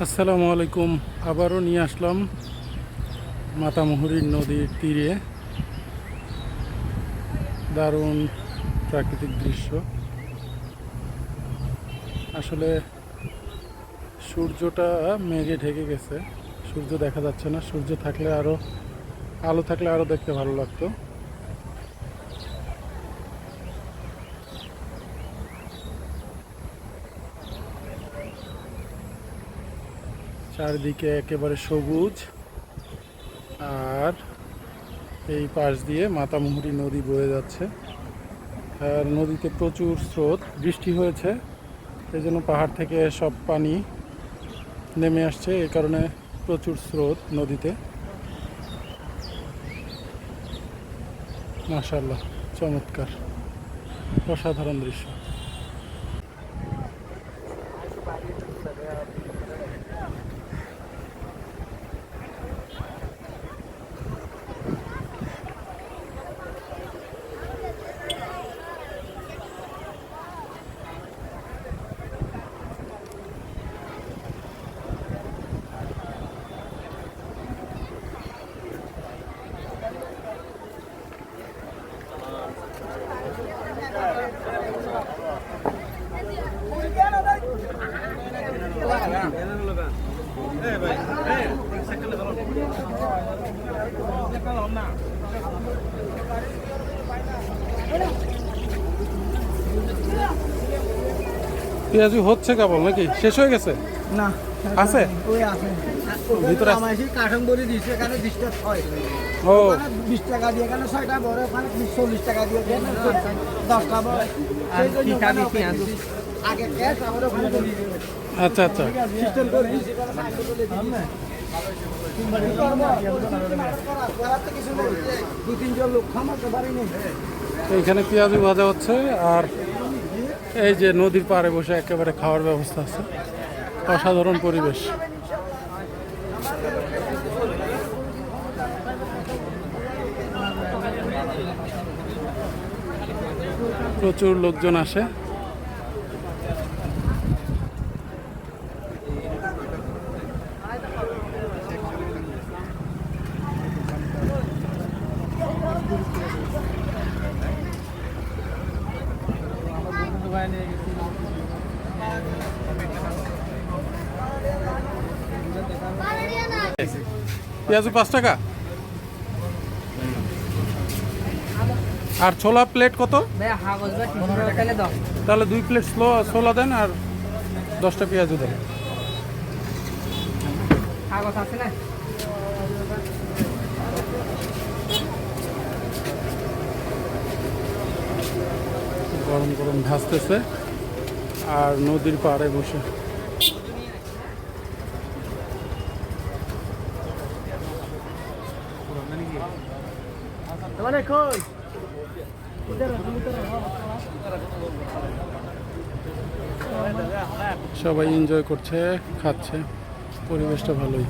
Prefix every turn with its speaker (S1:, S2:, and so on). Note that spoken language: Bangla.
S1: আসসালামু আলাইকুম। আবারও নিয়ে আসলাম মাতামুহুরী নদীর তীরে দারুণ প্রাকৃতিক দৃশ্য। আসলে সূর্যটা মেঘে ঢেকে গেছে, সূর্য দেখা যাচ্ছে না। সূর্য থাকলে আরও, আলো থাকলে আরও দেখতে ভালো লাগতো। চারিদিকে একেবারে সবুজ, আর এই পাশ দিয়ে মাতামুহুরী নদী বয়ে যাচ্ছে। আর নদীতে প্রচুর স্রোত, বৃষ্টি হয়েছে, এই জন্য পাহাড় থেকে সব পানি নেমে আসছে, এই কারণে প্রচুর স্রোত নদীতে। মাশাআল্লাহ, চমৎকার, অসাধারণ দৃশ্য। পেঁয়াজু হচ্ছে কেবল নাকি শেষ হয়ে গেছে?
S2: না
S1: আছে,
S2: ওই আছে
S1: ভিতরে আছে।
S2: আমাশি কাঠন বড়ি দিছে এখানে 20টা হয়
S1: ও,
S2: ওখানে 20 টাকা দিয়ে এখানে 6টা বড় ওখানে 40 টাকা দিয়ে এখানে 10টা বড় সেই জন্য ওখানে আগে ক্যাশ আমরা ওখানে দিয়ে দিই।
S1: আচ্ছা আচ্ছা।
S2: সিস্টেম করে দিছি কারণ সাইকেল বলে দিই দু তিনজন লোক খামাতে পারিনি।
S1: এইখানে পেঁয়াজু ভাজা হচ্ছে, আর এই যে নদীর পাড়ে বসে একেবারে খাওয়ার ব্যবস্থা আছে। অসাধারণ পরিবেশ। প্রচুর লোকজন আসে। পেঁয়াজু 5 টাকা। আর ছোলা প্লেট কত? তাহলে 2 প্লেট ছোলা দেন, আর 10টা পেঁয়াজু দেন। গরম গরম ভাজতেছে, আর নদীর পাড়ে বসে। সবাই এনজয় করছে, খাচ্ছে, পরিবেশটা ভালোই।